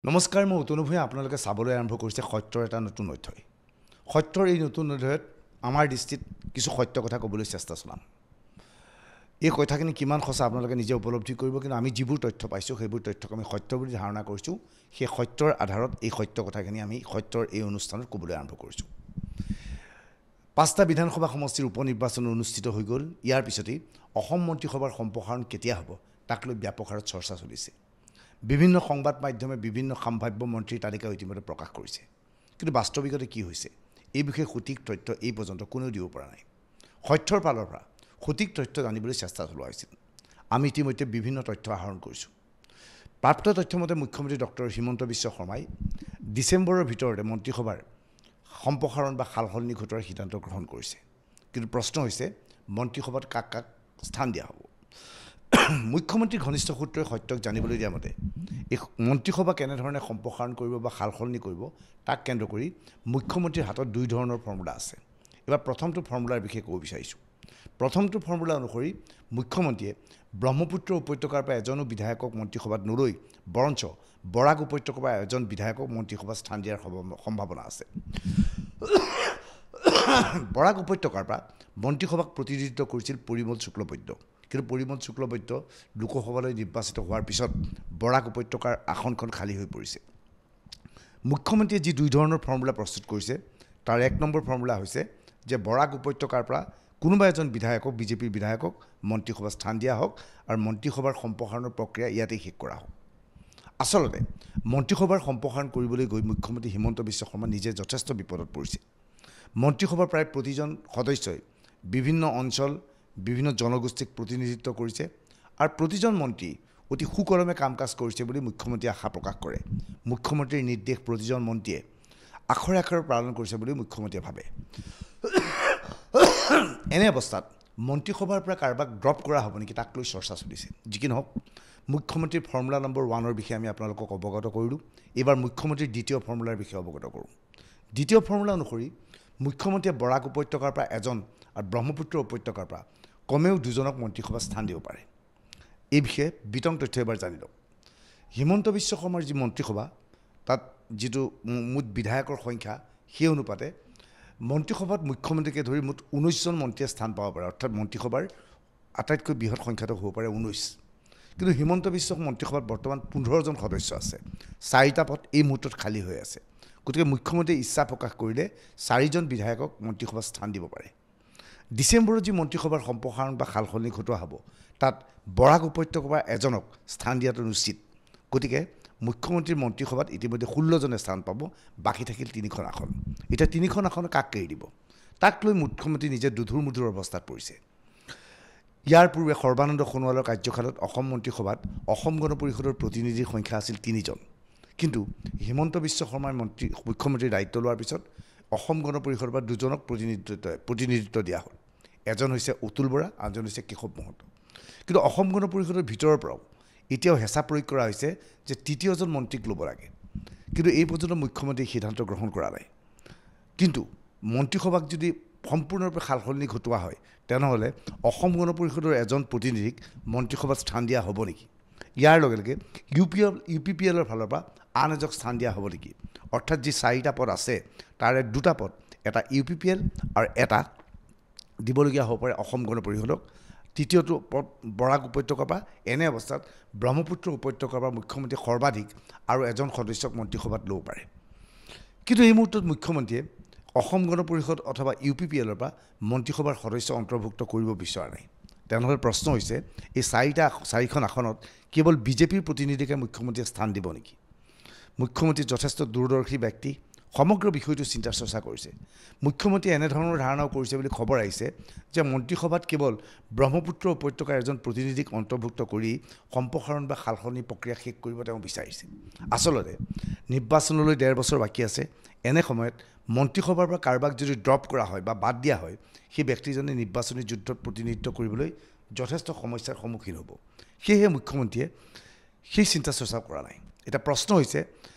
নমস্কাৰ, মই অতনু ভূঞা। আপোনালোকে চাবলৈ আৰম্ভ কৰিছে সত্যৰ এটা নতুন অধ্যায়। সত্যৰ এই নতুন অধ্যায়ত আমাৰ দৃষ্টিত কিছু সত্য কথা ক'বলৈ চেষ্টা চলাম। এই কথাখিনি কিমান সঁচা আপোনালোকে নিজে উপলব্ধি কৰিব, কিন্তু আমি যিবোৰ তথ্য পাইছোঁ সেইবোৰ তথ্যক আমি সত্য বুলি ধাৰণা কৰিছোঁ। সেই সত্যৰ আধাৰত এই সত্য কথাখিনি আমি সত্যৰ এই অনুষ্ঠানত ক'বলৈ আৰম্ভ কৰিছোঁ। 5টা বিধানসভা সমষ্টিৰ উপ নিৰ্বাচন অনুষ্ঠিত হৈ গ'ল। ইয়াৰ পিছতেই অসম মন্ত্ৰীসভাৰ সম্প্ৰসাৰণ কেতিয়া হ'ব তাক লৈ ব্যাপক হাৰত চৰ্চা চলিছে। বিভিন্ন সংবাদ মাধ্যমে বিভিন্ন সম্ভাৱ্য মন্ত্ৰীৰ তালিকা ইতিমধ্যে প্ৰকাশ কৰিছে, কিন্তু বাস্তৱিকতে কি হৈছে এই বিষয়ে সঠিক তথ্য এই পৰ্যন্ত কোনেও দিব পৰা নাই। সত্যৰ ফালৰ পৰা সঠিক তথ্য জানিবলৈ চেষ্টা চলোৱা হৈছিল। আমি ইতিমধ্যে বিভিন্ন তথ্য আহৰণ কৰিছোঁ। প্ৰাপ্ত তথ্যমতে মুখ্যমন্ত্ৰী ডক্টৰ হিমন্ত বিশ্ব শৰ্মাই ডিচেম্বৰৰ ভিতৰতে মন্ত্ৰীসভাৰ সম্প্ৰসাৰণ বা সালসলনি ঘটোৱাৰ সিদ্ধান্ত গ্ৰহণ কৰিছে। কিন্তু প্ৰশ্ন হৈছে মন্ত্ৰীসভাত কাক কাক স্থান দিয়া হ'ব। মুখ্যমন্ত্ৰীৰ ঘনিষ্ঠ সূত্ৰই সত্যক জানিবলৈ দিয়া মতে এই মন্ত্ৰীসভা কেনেধৰণে সম্প্ৰসাৰণ কৰিব বা সালসলনি কৰিব তাক কেন্দ্ৰ কৰি মুখ্যমন্ত্ৰীৰ হাতত দুই ধৰণৰ ফৰ্মুলা আছে। এবাৰ প্ৰথমটো ফৰ্মুলাৰ বিষয়ে ক'ব বিচাৰিছোঁ। প্ৰথমটো ফৰ্মুলা অনুসৰি মুখ্যমন্ত্ৰীয়ে ব্ৰহ্মপুত্ৰ উপত্যকাৰ পৰা এজনো বিধায়কক মন্ত্ৰীসভাত নলৈ বৰঞ্চ বৰাক উপত্যকাৰ পৰা এজন বিধায়কক মন্ত্ৰীসভাত স্থান দিয়াৰ সম্ভাৱনা আছে। বৰাক উপত্যকাৰ পৰা মন্ত্ৰীসভাক প্ৰতিনিধিত্ব কৰিছিল পৰিমল শুক্লবৈদ্য, কিন্তু পৰিমল শুক্লবৈদ্য লোকসভালৈ নিৰ্বাচিত হোৱাৰ পিছত বৰাক উপত্যকাৰ আসনখন খালী হৈ পৰিছে। মুখ্যমন্ত্ৰীয়ে যি দুই ধৰণৰ ফৰ্মুলা প্ৰস্তুত কৰিছে তাৰ 1 নম্বৰ ফৰ্মুলা হৈছে যে বৰাক উপত্যকাৰ পৰা কোনোবা এজন বিধায়কক বিজেপিৰ বিধায়কক মন্ত্ৰীসভাত স্থান দিয়া হওক আৰু মন্ত্ৰীসভাৰ সম্প্ৰসাৰণৰ প্ৰক্ৰিয়া ইয়াতেই শেষ কৰা হওক। আচলতে মন্ত্ৰীসভাৰ সম্প্ৰসাৰণ কৰিবলৈ গৈ মুখ্যমন্ত্ৰী হিমন্ত বিশ্ব শৰ্মা নিজে যথেষ্ট বিপদত পৰিছে। মন্ত্ৰীসভাৰ প্ৰায় প্ৰতিজন সদস্যই বিভিন্ন অঞ্চল বিভিন্ন জনগোষ্ঠীক প্ৰতিনিধিত্ব কৰিছে আৰু প্ৰতিজন মন্ত্ৰী অতি সুকলমে কাম কাজ কৰিছে বুলি মুখ্যমন্ত্ৰীয়ে আশা প্ৰকাশ কৰে। মুখ্যমন্ত্ৰীৰ নিৰ্দেশ প্ৰতিজন মন্ত্ৰীয়ে আখৰে আখৰে পালন কৰিছে বুলি মুখ্যমন্ত্ৰীয়ে ভাবে। এনে অৱস্থাত মন্ত্ৰীসভাৰ পৰা কাৰোবাক ড্ৰপ কৰা হ'ব নেকি তাক লৈ চৰ্চা চলিছে। যি কি নহওক, মুখ্যমন্ত্ৰীৰ ফৰ্মুলা নম্বৰ 1ৰ বিষয়ে আমি আপোনালোকক অৱগত কৰিলোঁ। এইবাৰ মুখ্যমন্ত্ৰীৰ দ্বিতীয় ফৰ্মুলাৰ বিষয়ে অৱগত কৰোঁ। দ্বিতীয় ফৰ্মুলা অনুসৰি মুখ্যমন্ত্ৰীয়ে বৰাক উপত্যকাৰ পৰা এজন আৰু ব্ৰহ্মপুত্ৰ উপত্যকাৰ পৰা কমেও 2জনক মন্ত্ৰীসভাত স্থান দিব পাৰে। এই বিষয়ে বিতং তথ্য এবাৰ জানি লওক। হিমন্ত বিশ্ব শৰ্মাৰ যি মন্ত্ৰীসভা তাত যিটো মুঠ বিধায়কৰ সংখ্যা সেই অনুপাতে মন্ত্ৰীসভাত মুখ্যমন্ত্ৰীকে ধৰি মুঠ 19জন মন্ত্ৰীয়ে স্থান পাব পাৰে, অৰ্থাৎ মন্ত্ৰীসভাৰ আটাইতকৈ বৃহৎ সংখ্যাটো হ'ব পাৰে 19। কিন্তু হিমন্ত বিশ্ব মন্ত্ৰীসভাত বৰ্তমান 15জন সদস্য আছে। 4টা পদ এই মুহূৰ্তত খালী হৈ আছে। গতিকে মুখ্যমন্ত্ৰীয়ে ইচ্ছা প্ৰকাশ কৰিলে 4জন বিধায়কক মন্ত্ৰীসভাত স্থান দিব পাৰে। ডিচেম্বৰত যি মন্ত্ৰীসভাৰ সম্প্ৰসাৰণ বা সালসলনি ঘটোৱা হ'ব তাত বৰাক উপত্যকাৰ পৰা এজনক স্থান দিয়াটো নিশ্চিত। গতিকে মুখ্যমন্ত্ৰীৰ মন্ত্ৰীসভাত ইতিমধ্যে 16জনে স্থান পাব, বাকী থাকিল 3খন আসন। এতিয়া 3খন আসন কাক এৰি দিব তাক লৈ মুখ্যমন্ত্ৰী নিজে দুধুৰ মুধুৰ অৱস্থাত পৰিছে। ইয়াৰ পূৰ্বে সৰ্বানন্দ সোণোৱালৰ কাৰ্যকালত অসম মন্ত্ৰীসভাত অসম গণ পৰিষদৰ প্ৰতিনিধিৰ সংখ্যা আছিল 3জন, কিন্তু হিমন্ত বিশ্ব শৰ্মাই মুখ্যমন্ত্ৰীৰ দায়িত্ব লোৱাৰ পিছত অসম গণ পৰিষদৰ পৰা 2জনক প্ৰতিনিধিত্ব দিয়া হ'ল। এজন হৈছে অতুল বৰা, আনজন হৈছে কেশৱ মহন্ত। কিন্তু অসম গণ পৰিষদৰ ভিতৰৰ পৰাও এতিয়াও হেঁচা প্ৰয়োগ কৰা হৈছে যে 3য়জন মন্ত্ৰীক ল'ব লাগে, কিন্তু এই পৰ্যন্ত মুখ্যমন্ত্ৰীয়ে সিদ্ধান্ত গ্ৰহণ কৰা নাই। কিন্তু মন্ত্ৰীসভাক যদি সম্পূৰ্ণৰূপে সালসলনি ঘটোৱা হয় তেনেহ'লে অসম গণ পৰিষদৰ এজন প্ৰতিনিধিক মন্ত্ৰীসভাত স্থান দিয়া হ'ব নেকি? ইয়াৰ লগে লগে UPPLৰ ফালৰ পৰা আন এজনক স্থান দিয়া হ'ব নেকি? অৰ্থাৎ যি 4টা পদ আছে তাৰে 2টা পদ, এটা UPPL আৰু এটা দিবলগীয়া হ'ব পাৰে অসম গণ পৰিষদক। 3য়টো পদ বৰাক উপত্যকাৰ পৰা। এনে অৱস্থাত ব্ৰহ্মপুত্ৰ উপত্যকাৰ পৰা মুখ্যমন্ত্ৰীয়ে সৰ্বাধিক আৰু এজন সদস্যক মন্ত্ৰীসভাত ল'ব পাৰে। কিন্তু এই মুহূৰ্তত মুখ্যমন্ত্ৰীয়ে অসম গণ পৰিষদ অথবা UPPLৰ পৰা মন্ত্ৰীসভাৰ সদস্য অন্তৰ্ভুক্ত কৰিব বিচৰা নাই। তেনেহ'লে প্ৰশ্ন হৈছে এই 4খন আসনত কেৱল বিজেপিৰ প্ৰতিনিধিকে মুখ্যমন্ত্ৰীয়ে স্থান দিব নেকি? মুখ্যমন্ত্ৰী যথেষ্ট দূৰদৰ্শী ব্যক্তি, সমগ্ৰ বিষয়টো চিন্তা চৰ্চা কৰিছে। মুখ্যমন্ত্ৰীয়ে এনেধৰণৰ ধাৰণাও কৰিছে বুলি খবৰ আহিছে যে মন্ত্ৰীসভাত কেৱল ব্ৰহ্মপুত্ৰ উপত্যকাৰ এজন প্ৰতিনিধিক অন্তৰ্ভুক্ত কৰি সম্প্ৰসাৰণ বা সালসলনি প্ৰক্ৰিয়া শেষ কৰিব তেওঁ বিচাৰিছে। আচলতে নিৰ্বাচনলৈ 1.5 বছৰ বাকী আছে। এনে সময়ত মন্ত্ৰীসভাৰ পৰা কাৰোবাক যদি ড্ৰপ কৰা হয় বা বাদ দিয়া হয়, সেই ব্যক্তিজনে নিৰ্বাচনী যুদ্ধত প্ৰতিনিধিত্ব কৰিবলৈ যথেষ্ট সমস্যাৰ সন্মুখীন হ'ব। সেয়েহে মুখ্যমন্ত্ৰীয়ে সেই চিন্তা চৰ্চা কৰা নাই। এটা প্ৰশ্ন হৈছে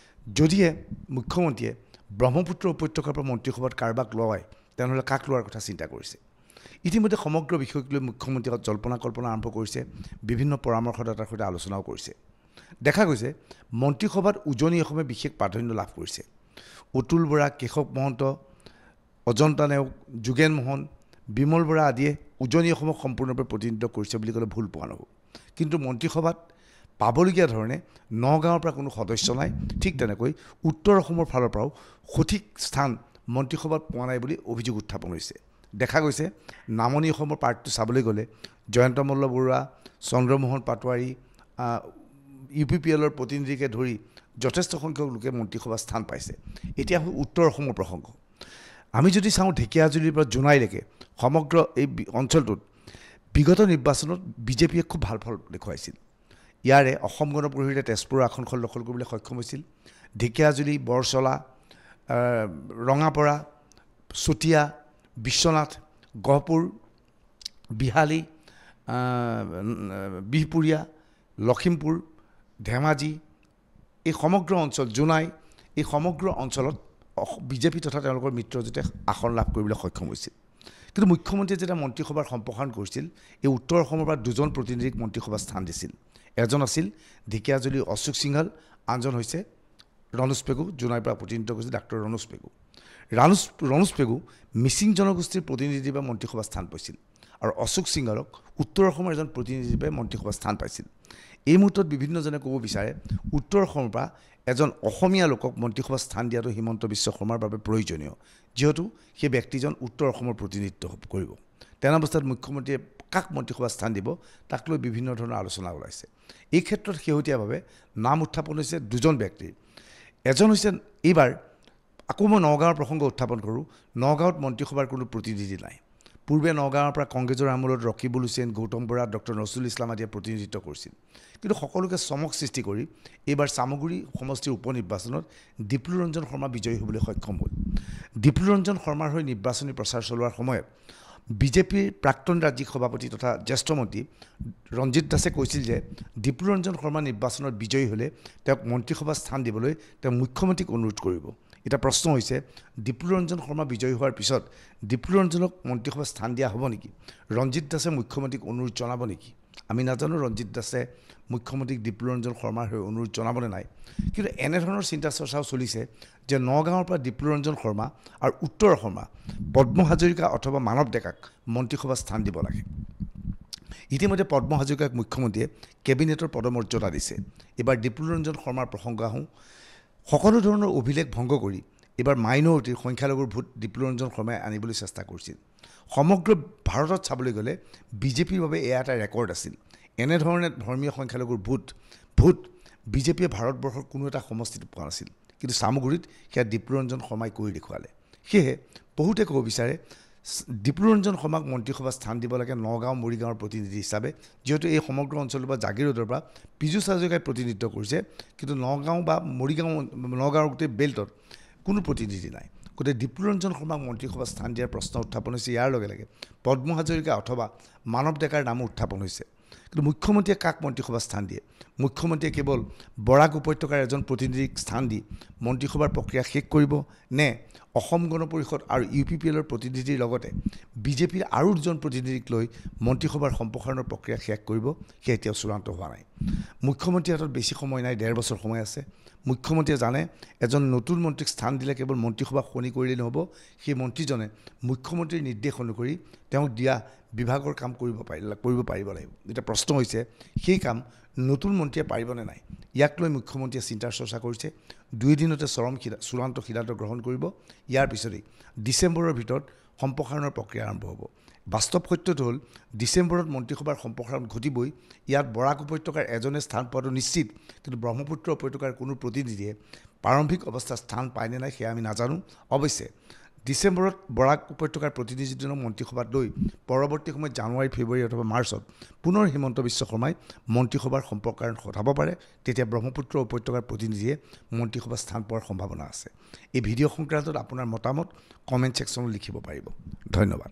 যদিহে মুখ্যমন্ত্ৰীয়ে ব্ৰহ্মপুত্ৰ উপত্যকাৰ পৰা মন্ত্ৰীসভাত কাৰোবাক লয় তেনেহ'লে কাক লোৱাৰ কথা চিন্তা কৰিছে। ইতিমধ্যে সমগ্ৰ বিষয়ক লৈ মুখ্যমন্ত্ৰীয়ে জল্পনা কল্পনা আৰম্ভ কৰিছে, বিভিন্ন পৰামৰ্শদাতাৰ সৈতে আলোচনাও কৰিছে। দেখা গৈছে মন্ত্ৰীসভাত উজনি অসমে বিশেষ প্ৰাধান্য লাভ কৰিছে। অতুল বৰা, কেশৱ মহন্ত, অজন্তা নেওগ, যোগেন মোহন, বিমল বৰা আদিয়ে উজনি অসমক সম্পূৰ্ণৰূপে প্ৰতিনিধিত্ব কৰিছে বুলি ক'লে ভুল পোৱা নহ'ব। কিন্তু মন্ত্ৰীসভাত পাবলগীয়া ধৰণে নগাঁৱৰ পৰা কোনো সদস্য নাই। ঠিক তেনেকৈ উত্তৰ অসমৰ ফালৰ পৰাও সঠিক স্থান মন্ত্ৰীসভাত পোৱা নাই বুলি অভিযোগ উত্থাপন হৈছে। দেখা গৈছে নামনি অসমৰ পাৰ্টটো চাবলৈ গ'লে জয়ন্ত মল্ল বৰুৱা, চন্দ্ৰমোহন পাটোৱাৰী, UPPLৰ প্ৰতিনিধিকে ধৰি যথেষ্ট সংখ্যক লোকে মন্ত্ৰীসভাত স্থান পাইছে। এতিয়া উত্তৰ অসমৰ প্ৰসংগ। আমি যদি চাওঁ ঢেকীয়াজুলিৰ পৰা জোনাইলৈকে সমগ্ৰ এই অঞ্চলটোত বিগত নিৰ্বাচনত বিজেপিয়ে খুব ভাল ফল দেখুৱাইছিল। ইয়াৰে অসম গণ পৰিষদে তেজপুৰৰ আসনখন দখল কৰিবলৈ সক্ষম হৈছিল। ঢেকীয়াজুলি, বৰচলা, ৰঙাপৰা, চতিয়া, বিশ্বনাথ, গহপুৰ, বিহালী, বিহপুৰীয়া, লখিমপুৰ, ধেমাজি, এই সমগ্ৰ অঞ্চল, জোনাই, এই সমগ্ৰ অঞ্চলত বিজেপি তথা তেওঁলোকৰ মিত্ৰজোঁটে আসন লাভ কৰিবলৈ সক্ষম হৈছিল। কিন্তু মুখ্যমন্ত্ৰীয়ে যেতিয়া মন্ত্ৰীসভাৰ সম্প্ৰসাৰণ কৰিছিল, এই উত্তৰ অসমৰ পৰা দুজন প্ৰতিনিধিক মন্ত্ৰীসভাত স্থান দিছিল। এজন আছিল ঢেকীয়াজুলিৰ অশোক সিংহাল, আনজন হৈছে ৰণোজ পেগু, জোনাইৰ পৰা প্ৰতিনিধিত্ব কৰিছিল ডাক্তৰ ৰণোজ পেগু। ৰণোজ পেগু মিচিং জনগোষ্ঠীৰ প্ৰতিনিধিৰ বাবে মন্ত্ৰীসভাত স্থান পাইছিল আৰু অশোক সিংহালক উত্তৰ অসমৰ এজন প্ৰতিনিধিৰ বাবে মন্ত্ৰীসভাত স্থান পাইছিল। এই মুহূৰ্তত বিভিন্নজনে ক'ব বিচাৰে উত্তৰ অসমৰ পৰা এজন অসমীয়া লোকক মন্ত্ৰীসভাত স্থান দিয়াটো হিমন্ত বিশ্ব শৰ্মাৰ বাবে প্ৰয়োজনীয়, যিহেতু সেই ব্যক্তিজন উত্তৰ অসমৰ প্ৰতিনিধিত্ব কৰিব। তেনে অৱস্থাত মুখ্যমন্ত্ৰীয়ে কাক মন্ত্ৰীসভাত স্থান দিব তাক লৈ বিভিন্ন ধৰণৰ আলোচনা ওলাইছে। এই ক্ষেত্ৰত শেহতীয়াভাৱে নাম উত্থাপন হৈছে দুজন ব্যক্তিৰ। এজন হৈছে, এইবাৰ আকৌ মই নগাঁৱৰ প্ৰসংগ উত্থাপন কৰোঁ, নগাঁৱত মন্ত্ৰীসভাৰ কোনো প্ৰতিনিধি নাই। পূৰ্বে নগাঁৱৰ পৰা কংগ্ৰেছৰ আমোলত ৰকিবুল হুছেইন, গৌতম বৰা, ডক্টৰ নজৰুল ইছলাম আদিয়ে প্ৰতিনিধিত্ব কৰিছিল। কিন্তু সকলোকে চমক সৃষ্টি কৰি এইবাৰ চামগুৰি সমষ্টিৰ উপ নিৰ্বাচনত ডিপ্লু ৰঞ্জন শৰ্মা বিজয়ী হ'বলৈ সক্ষম হ'ল। ডিপ্লু ৰঞ্জন শৰ্মাৰ হৈ নিৰ্বাচনী প্ৰচাৰ চলোৱাৰ সময়ত বিজেপিৰ প্ৰাক্তন ৰাজ্যিক সভাপতি তথা জ্যেষ্ঠ মন্ত্ৰী ৰঞ্জিত দাসে কৈছিল যে ডিপ্লু ৰঞ্জন শৰ্মা নিৰ্বাচনত বিজয়ী হ'লে তেওঁক মন্ত্ৰীসভাত স্থান দিবলৈ তেওঁ মুখ্যমন্ত্ৰীক অনুৰোধ কৰিব। এটা প্ৰশ্ন হৈছে, ডিপ্লু ৰঞ্জন শৰ্মা বিজয়ী হোৱাৰ পিছত ডিপ্লু ৰঞ্জনক মন্ত্ৰীসভাত স্থান দিয়া হ'ব নেকি? ৰঞ্জিত দাসে মুখ্যমন্ত্ৰীক অনুৰোধ জনাব নেকি? আমি নাজানো ৰঞ্জিত দাসে মুখ্যমন্ত্ৰীক ডিপ্লু ৰঞ্জন শৰ্মাৰ হৈ অনুৰোধ জনাবনে নাই। কিন্তু এনেধৰণৰ চিন্তা চৰ্চাও চলিছে যে নগাঁৱৰ পৰা ডিপ্লু ৰঞ্জন শৰ্মা আৰু উত্তৰ অসমৰ পদ্ম হাজৰিকা অথবা মানৱ ডেকাক মন্ত্ৰীসভাত স্থান দিব লাগে। ইতিমধ্যে পদ্ম হাজৰিকাক মুখ্যমন্ত্ৰীয়ে কেবিনেটৰ পদমৰ্যাদা দিছে। এইবাৰ ডিপ্লু ৰঞ্জন শৰ্মাৰ প্ৰসংগ আহোঁ। সকলো ধৰণৰ অভিলেখ ভংগ কৰি এইবাৰ মাইনৰিটিৰ সংখ্যালঘুৰ ভোট ডিপ্লু ৰঞ্জন শৰ্মাই আনিবলৈ চেষ্টা কৰিছিল। সমগ্ৰ ভাৰতত চাবলৈ গ'লে বিজেপিৰ বাবে এয়া এটা ৰেকৰ্ড আছিল। এনেধৰণে ধৰ্মীয় সংখ্যালঘুৰ ভোট বিজেপিয়ে ভাৰতবৰ্ষৰ কোনো এটা সমষ্টিত পোৱা নাছিল। কিন্তু চামগুৰিত সেয়া ডিপ্লু ৰঞ্জন শৰ্মাই কৰি দেখুৱালে। সেয়েহে বহুতে ক'ব বিচাৰে ডিপ্লু ৰঞ্জন শৰ্মাক মন্ত্ৰীসভাত স্থান দিব লাগে নগাঁও, মৰিগাঁৱৰ প্ৰতিনিধি হিচাপে, যিহেতু এই সমগ্ৰ অঞ্চলৰ পৰা জাগিৰোডৰ পৰা পীযুষ হাজৰিকাই প্ৰতিনিধিত্ব কৰিছে। কিন্তু নগাঁও বা নগাঁৱৰ গোটেই বেল্টত কোনো প্ৰতিনিধি নাই। গতিকে ডিপ্লু ৰঞ্জন শৰ্মাক মন্ত্ৰীসভাত স্থান দিয়াৰ প্ৰশ্ন উত্থাপন হৈছে। ইয়াৰ লগে লগে পদ্ম হাজৰিকা অথবা মানৱ ডেকাৰ নামো উত্থাপন হৈছে। কিন্তু মুখ্যমন্ত্ৰীয়ে কাক মন্ত্ৰীসভাত স্থান দিয়ে? মুখ্যমন্ত্ৰীয়ে কেৱল বৰাক উপত্যকাৰ এজন প্ৰতিনিধিক স্থান দি মন্ত্ৰীসভাৰ প্ৰক্ৰিয়া শেষ কৰিব নে অসম গণ পৰিষদ আৰু UPPLৰ প্ৰতিনিধিৰ লগতে বিজেপিৰ আৰু দুজন প্ৰতিনিধিক লৈ মন্ত্ৰীসভাৰ সম্প্ৰসাৰণৰ প্ৰক্ৰিয়া শেষ কৰিব, সেয়া এতিয়াও চূড়ান্ত হোৱা নাই। মুখ্যমন্ত্ৰীৰ হাতত বেছি সময় নাই, 1.5 বছৰ সময় আছে। মুখ্যমন্ত্ৰীয়ে জানে এজন নতুন মন্ত্ৰীক স্থান দিলে কেৱল মন্ত্ৰীসভা সলনি কৰিলেই নহ'ব, সেই মন্ত্ৰীজনে মুখ্যমন্ত্ৰীৰ নিৰ্দেশ অনুসৰি তেওঁক দিয়া বিভাগৰ কাম কৰিব পাৰিব লাগিব। এতিয়া প্ৰশ্ন হৈছে সেই কাম নতুন মন্ত্ৰীয়ে পাৰিবনে নাই? ইয়াক লৈ মুখ্যমন্ত্ৰীয়ে চিন্তাৰ চৰ্চা কৰিছে। 2 দিনতে চূড়ান্ত সিদ্ধান্ত গ্ৰহণ কৰিব। ইয়াৰ পিছতেই ডিচেম্বৰৰ ভিতৰত সম্প্ৰসাৰণৰ প্ৰক্ৰিয়া আৰম্ভ হ'ব। বাস্তৱ সত্যটো হ'ল ডিচেম্বৰত মন্ত্ৰীসভাৰ সম্প্ৰসাৰণ ঘটিবই। ইয়াত বৰাক উপত্যকাৰ এজনে স্থান পোৱাটো নিশ্চিত। কিন্তু ব্ৰহ্মপুত্ৰ উপত্যকাৰ কোনো প্ৰতিনিধিয়ে প্ৰাৰম্ভিক অৱস্থাত স্থান পায়নে নাই সেয়া আমি নাজানো। অৱশ্যে ডিচেম্বৰত বৰাক উপত্যকাৰ প্ৰতিনিধিজনক মন্ত্ৰীসভাত লৈ পৰৱৰ্তী সময়ত জানুৱাৰী, ফেব্ৰুৱাৰী অথবা মাৰ্চত পুনৰ হিমন্ত বিশ্ব শৰ্মাই মন্ত্ৰীসভাৰ সম্প্ৰসাৰণ ঘটাব পাৰে। তেতিয়া ব্ৰহ্মপুত্ৰ উপত্যকাৰ প্ৰতিনিধিয়ে মন্ত্ৰীসভাত স্থান পোৱাৰ সম্ভাৱনা আছে। এই ভিডিঅ' সংক্ৰান্তত আপোনাৰ মতামত কমেণ্ট ছেকশ্যনত লিখিব পাৰিব। ধন্যবাদ।